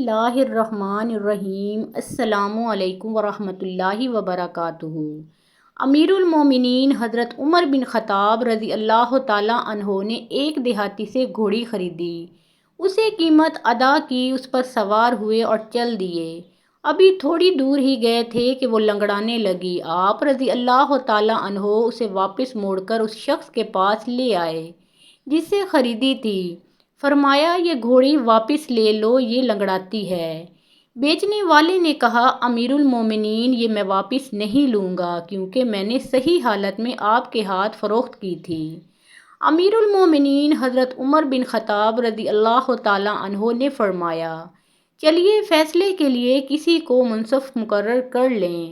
اللہ الرحمن الرحیم۔ السلام علیکم ورحمۃ اللہ وبرکاتہ۔ امیر المومنین حضرت عمر بن خطاب رضی اللہ تعالیٰ عنہ نے ایک دیہاتی سے گھوڑی خریدی، اسے قیمت ادا کی، اس پر سوار ہوئے اور چل دیے۔ ابھی تھوڑی دور ہی گئے تھے کہ وہ لنگڑانے لگی۔ آپ رضی اللہ تعالیٰ عنہ اسے واپس موڑ کر اس شخص کے پاس لے آئے جس سے خریدی تھی۔ فرمایا، یہ گھوڑی واپس لے لو، یہ لنگڑاتی ہے۔ بیچنے والے نے کہا، امیر المومنین، یہ میں واپس نہیں لوں گا کیونکہ میں نے صحیح حالت میں آپ کے ہاتھ فروخت کی تھی۔ امیر المومنین حضرت عمر بن خطاب رضی اللہ تعالیٰ عنہ نے فرمایا، چلیے فیصلے کے لیے کسی کو منصف مقرر کر لیں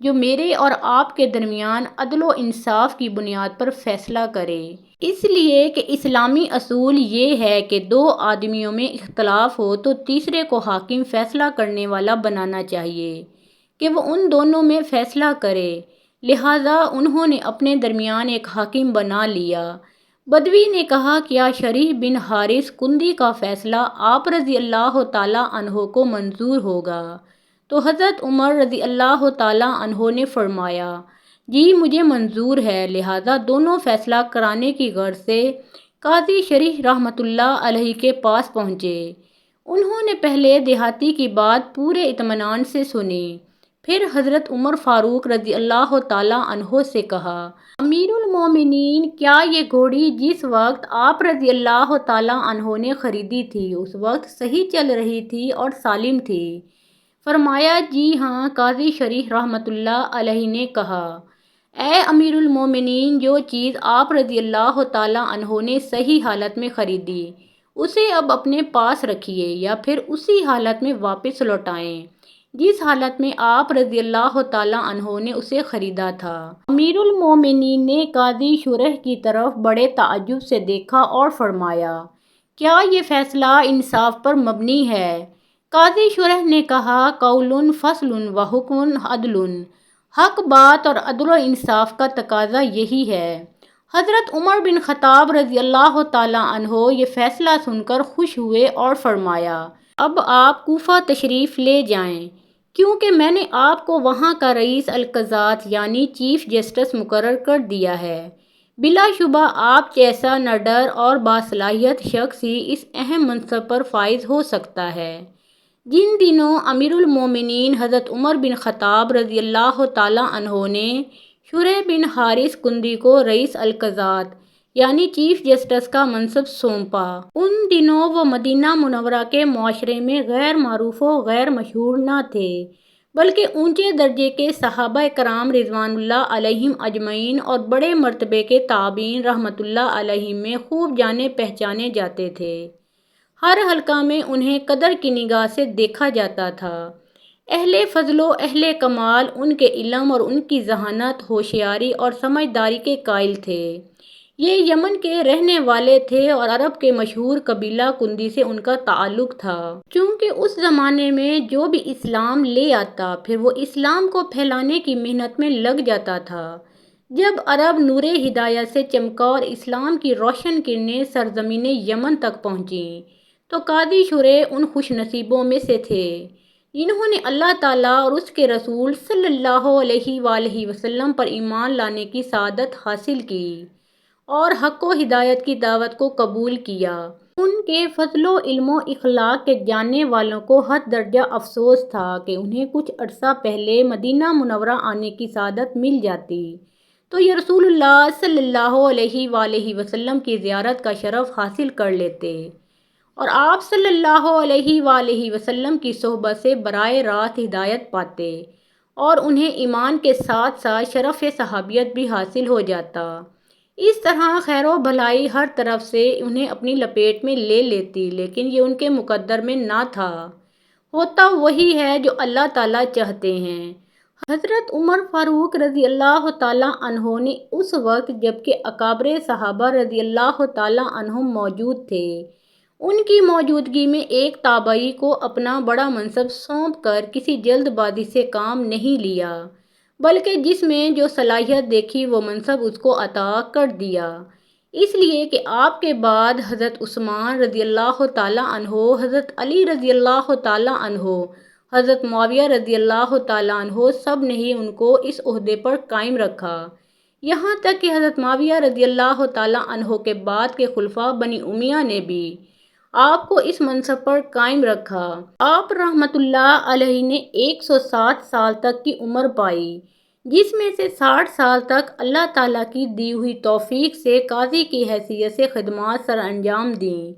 جو میرے اور آپ کے درمیان عدل و انصاف کی بنیاد پر فیصلہ کرے۔ اس لیے کہ اسلامی اصول یہ ہے کہ دو آدمیوں میں اختلاف ہو تو تیسرے کو حاکم فیصلہ کرنے والا بنانا چاہیے کہ وہ ان دونوں میں فیصلہ کرے۔ لہٰذا انہوں نے اپنے درمیان ایک حاکم بنا لیا۔ بدوی نے کہا، کیا شریح بن حارث کندی کا فیصلہ آپ رضی اللہ تعالیٰ عنہ کو منظور ہوگا؟ تو حضرت عمر رضی اللہ تعالیٰ عنہ نے فرمایا، جی مجھے منظور ہے۔ لہٰذا دونوں فیصلہ کرانے کی غرض سے قاضی شریح رحمۃ اللہ علیہ کے پاس پہنچے۔ انہوں نے پہلے دیہاتی کی بات پورے اطمینان سے سنی، پھر حضرت عمر فاروق رضی اللہ تعالیٰ عنہ سے کہا، امیر المومنین، کیا یہ گھوڑی جس وقت آپ رضی اللہ تعالیٰ عنہ نے خریدی تھی اس وقت صحیح چل رہی تھی اور سالم تھی؟ فرمایا، جی ہاں۔ قاضی شریح رحمۃ اللہ علیہ نے کہا، اے امیر المومنین، جو چیز آپ رضی اللہ تعالیٰ عنہ نے صحیح حالت میں خریدی اسے اب اپنے پاس رکھیے یا پھر اسی حالت میں واپس لوٹائیں جس حالت میں آپ رضی اللہ تعالیٰ عنہ نے اسے خریدا تھا۔ امیر المومنین نے قاضی شریح کی طرف بڑے تعجب سے دیکھا اور فرمایا، کیا یہ فیصلہ انصاف پر مبنی ہے؟ قاضی شریح نے کہا، قول فصل و حکم عدل، حق بات اور عدل و انصاف کا تقاضا یہی ہے۔ حضرت عمر بن خطاب رضی اللہ تعالیٰ عنہ یہ فیصلہ سن کر خوش ہوئے اور فرمایا، اب آپ کوفہ تشریف لے جائیں کیونکہ میں نے آپ کو وہاں کا رئیس القضات یعنی چیف جسٹس مقرر کر دیا ہے۔ بلا شبہ آپ جیسا نڈر اور باصلاحیت شخص ہی اس اہم منصب پر فائز ہو سکتا ہے۔ جن دنوں امیر المومنین حضرت عمر بن خطاب رضی اللہ تعالیٰ عنہ نے شریح بن حارث کندی کو رئیس القضات یعنی چیف جسٹس کا منصب سونپا، ان دنوں وہ مدینہ منورہ کے معاشرے میں غیر معروف و غیر مشہور نہ تھے بلکہ اونچے درجے کے صحابہ کرام رضوان اللہ علیہم اجمعین اور بڑے مرتبے کے تابعین رحمۃ اللہ علیہم میں خوب جانے پہچانے جاتے تھے۔ ہر حلقہ میں انہیں قدر کی نگاہ سے دیکھا جاتا تھا۔ اہل فضل و اہل کمال ان کے علم اور ان کی ذہانت، ہوشیاری اور سمجھداری کے قائل تھے۔ یہ یمن کے رہنے والے تھے اور عرب کے مشہور قبیلہ کندی سے ان کا تعلق تھا۔ چونکہ اس زمانے میں جو بھی اسلام لے آتا پھر وہ اسلام کو پھیلانے کی محنت میں لگ جاتا تھا۔ جب عرب نور ہدایت سے چمکا اور اسلام کی روشن کرنیں سرزمین یمن تک پہنچیں تو قاضی شریح ان خوش نصیبوں میں سے تھے جنہوں نے اللہ تعالیٰ اور اس کے رسول صلی اللہ علیہ وآلہ وسلم پر ایمان لانے کی سعادت حاصل کی اور حق و ہدایت کی دعوت کو قبول کیا۔ ان کے فضل و علم و اخلاق کے جاننے والوں کو حد درجہ افسوس تھا کہ انہیں کچھ عرصہ پہلے مدینہ منورہ آنے کی سعادت مل جاتی تو یہ رسول اللہ صلی اللہ علیہ وآلہ وسلم کی زیارت کا شرف حاصل کر لیتے اور آپ صلی اللہ علیہ وآلہ وسلم کی صحبت سے براہ راست ہدایت پاتے اور انہیں ایمان کے ساتھ ساتھ شرف صحابیت بھی حاصل ہو جاتا۔ اس طرح خیر و بھلائی ہر طرف سے انہیں اپنی لپیٹ میں لے لیتی، لیکن یہ ان کے مقدر میں نہ تھا۔ ہوتا وہی ہے جو اللہ تعالیٰ چاہتے ہیں۔ حضرت عمر فاروق رضی اللہ تعالیٰ عنہ نے اس وقت جبکہ اکابر صحابہ رضی اللہ تعالیٰ عنہم موجود تھے، ان کی موجودگی میں ایک تابعی کو اپنا بڑا منصب سونپ کر کسی جلد بازی سے کام نہیں لیا بلکہ جس میں جو صلاحیت دیکھی وہ منصب اس کو عطا کر دیا۔ اس لیے کہ آپ کے بعد حضرت عثمان رضی اللہ تعالیٰ عنہ، حضرت علی رضی اللہ تعالیٰ عنہ، حضرت معاویہ رضی اللہ تعالیٰ عنہ سب نے ہی ان کو اس عہدے پر قائم رکھا، یہاں تک کہ حضرت معاویہ رضی اللہ تعالیٰ عنہ کے بعد کے خلفاء بنی امیہ نے بھی آپ کو اس منصب پر قائم رکھا۔ آپ رحمۃ اللہ علیہ نے 160 سال تک کی عمر پائی، جس میں سے 60 سال تک اللہ تعالیٰ کی دی ہوئی توفیق سے قاضی کی حیثیت سے خدمات سر انجام دیں۔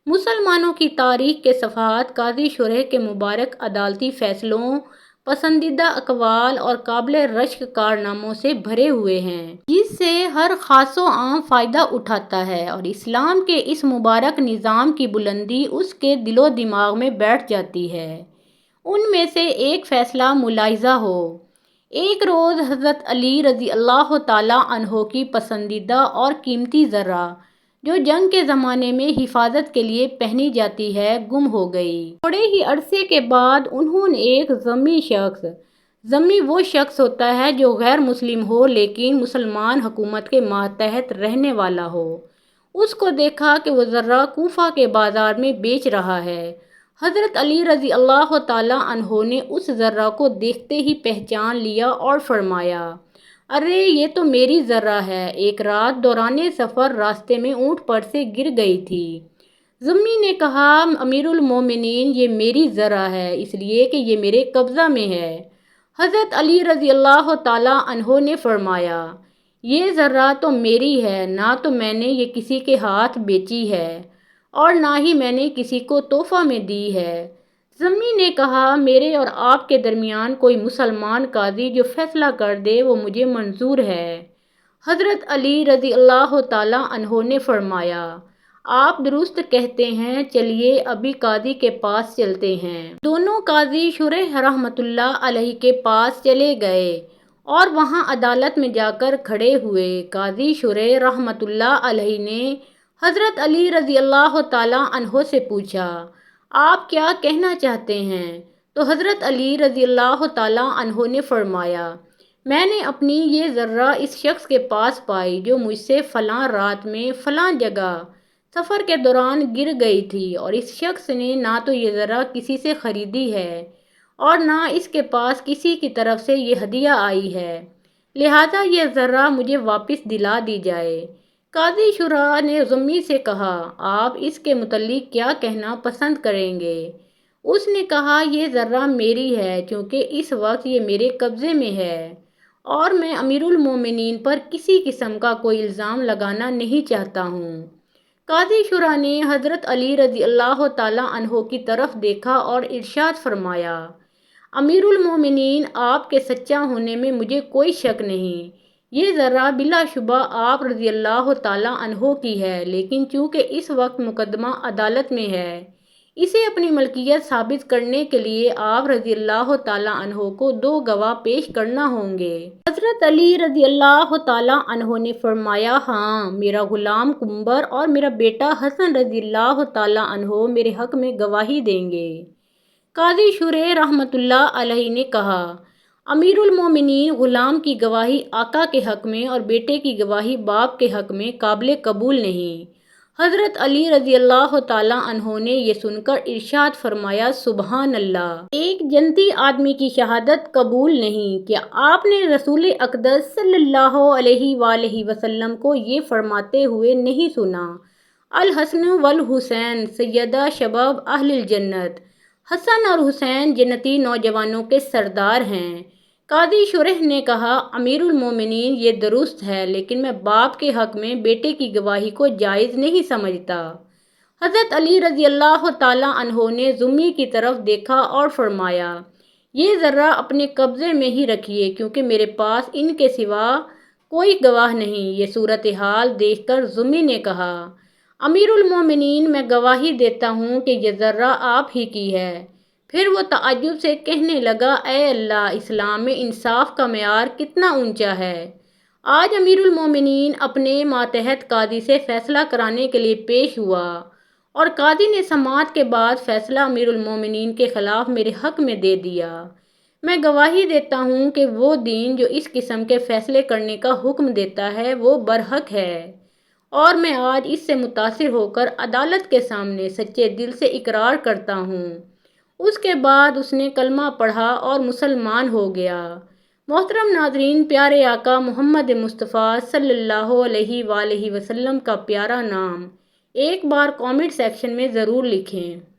مسلمانوں کی تاریخ کے صفحات قاضی شرح کے مبارک عدالتی فیصلوں، پسندیدہ اقوال اور قابل رشک کارناموں سے بھرے ہوئے ہیں، جس سے ہر خاص و عام فائدہ اٹھاتا ہے، اور اسلام کے اس مبارک نظام کی بلندی اس کے دل و دماغ میں بیٹھ جاتی ہے۔ ان میں سے ایک فیصلہ ملاحظہ ہو۔ ایک روز حضرت علی رضی اللہ تعالیٰ عنہ کی پسندیدہ اور قیمتی زرہ، جو جنگ کے زمانے میں حفاظت کے لیے پہنی جاتی ہے، گم ہو گئی۔ تھوڑے ہی عرصے کے بعد انہوں نے ایک ذمی وہ شخص ہوتا ہے جو غیر مسلم ہو لیکن مسلمان حکومت کے ماتحت رہنے والا ہو، اس کو دیکھا کہ وہ زرہ کوفہ کے بازار میں بیچ رہا ہے۔ حضرت علی رضی اللہ تعالیٰ عنہ نے اس زرہ کو دیکھتے ہی پہچان لیا اور فرمایا، ارے یہ تو میری زرہ ہے، ایک رات دوران سفر راستے میں اونٹ پر سے گر گئی تھی۔ ذمی نے کہا، امیر المومنین یہ میری زرہ ہے اس لیے کہ یہ میرے قبضہ میں ہے۔ حضرت علی رضی اللہ تعالیٰ عنہ نے فرمایا، یہ زرہ تو میری ہے، نہ تو میں نے یہ کسی کے ہاتھ بیچی ہے اور نہ ہی میں نے کسی کو تحفہ میں دی ہے۔ ذمی نے کہا، میرے اور آپ کے درمیان کوئی مسلمان قاضی جو فیصلہ کر دے وہ مجھے منظور ہے۔ حضرت علی رضی اللہ تعالیٰ عنہ نے فرمایا، آپ درست کہتے ہیں، چلیے ابھی قاضی کے پاس چلتے ہیں۔ دونوں قاضی شرح رحمۃ اللہ علیہ کے پاس چلے گئے اور وہاں عدالت میں جا کر کھڑے ہوئے۔ قاضی شرح رحمۃ اللہ علیہ نے حضرت علی رضی اللہ تعالیٰ عنہ سے پوچھا، آپ کیا کہنا چاہتے ہیں؟ تو حضرت علی رضی اللہ تعالیٰ عنہ نے فرمایا، میں نے اپنی یہ زرہ اس شخص کے پاس پائی جو مجھ سے فلاں رات میں فلاں جگہ سفر کے دوران گر گئی تھی، اور اس شخص نے نہ تو یہ زرہ کسی سے خریدی ہے اور نہ اس کے پاس کسی کی طرف سے یہ ہدیہ آئی ہے، لہذا یہ زرہ مجھے واپس دلا دی جائے۔ قاضی شرح نے ذمی سے کہا، آپ اس کے متعلق کیا کہنا پسند کریں گے؟ اس نے کہا، یہ زرہ میری ہے چونکہ اس وقت یہ میرے قبضے میں ہے اور میں امیر المومنین پر کسی قسم کا کوئی الزام لگانا نہیں چاہتا ہوں۔ قاضی شرح نے حضرت علی رضی اللہ تعالیٰ عنہ کی طرف دیکھا اور ارشاد فرمایا، امیر المومنین، آپ کے سچا ہونے میں مجھے کوئی شک نہیں، یہ زرہ بلا شبہ آپ رضی اللہ تعالیٰ عنہ کی ہے، لیکن چونکہ اس وقت مقدمہ عدالت میں ہے، اسے اپنی ملکیت ثابت کرنے کے لیے آپ رضی اللہ تعالیٰ عنہ کو 2 گواہ پیش کرنا ہوں گے۔ حضرت علی رضی اللہ تعالیٰ عنہ نے فرمایا، ہاں، میرا غلام قنبر اور میرا بیٹا حسن رضی اللہ تعالیٰ عنہ میرے حق میں گواہی دیں گے۔ قاضی شرح رحمۃ اللہ علیہ نے کہا، امیر المومنین، غلام کی گواہی آقا کے حق میں اور بیٹے کی گواہی باپ کے حق میں قابل قبول نہیں۔ حضرت علی رضی اللہ تعالیٰ عنہ نے یہ سن کر ارشاد فرمایا، سبحان اللہ، ایک جنتی آدمی کی شہادت قبول نہیں۔ کیا آپ نے رسول اقدس صلی اللہ علیہ وآلہ وسلم کو یہ فرماتے ہوئے نہیں سنا، الحسن والحسین سیدہ شباب اہل الجنت، حسن اور حسین جنتی نوجوانوں کے سردار ہیں؟ قاضی شرح نے کہا، امیر المومنین، یہ درست ہے، لیکن میں باپ کے حق میں بیٹے کی گواہی کو جائز نہیں سمجھتا۔ حضرت علی رضی اللہ تعالیٰ عنہ نے ذمی کی طرف دیکھا اور فرمایا، یہ زرہ اپنے قبضے میں ہی رکھیے کیونکہ میرے پاس ان کے سوا کوئی گواہ نہیں۔ یہ صورتحال دیکھ کر ذمی نے کہا، امیر المومنین، میں گواہی دیتا ہوں کہ یہ زرہ آپ ہی کی ہے۔ پھر وہ تعجب سے کہنے لگا، اے اللہ، اسلام میں انصاف کا معیار کتنا اونچا ہے! آج امیر المومنین اپنے ماتحت قاضی سے فیصلہ کرانے کے لیے پیش ہوا اور قاضی نے سماعت کے بعد فیصلہ امیر المومنین کے خلاف میرے حق میں دے دیا۔ میں گواہی دیتا ہوں کہ وہ دین جو اس قسم کے فیصلے کرنے کا حکم دیتا ہے وہ برحق ہے اور میں آج اس سے متاثر ہو کر عدالت کے سامنے سچے دل سے اقرار کرتا ہوں۔ اس کے بعد اس نے کلمہ پڑھا اور مسلمان ہو گیا۔ محترم ناظرین، پیارے آقا محمد مصطفیٰ صلی اللہ علیہ وآلہ وسلم کا پیارا نام ایک بار کامنٹ سیکشن میں ضرور لکھیں۔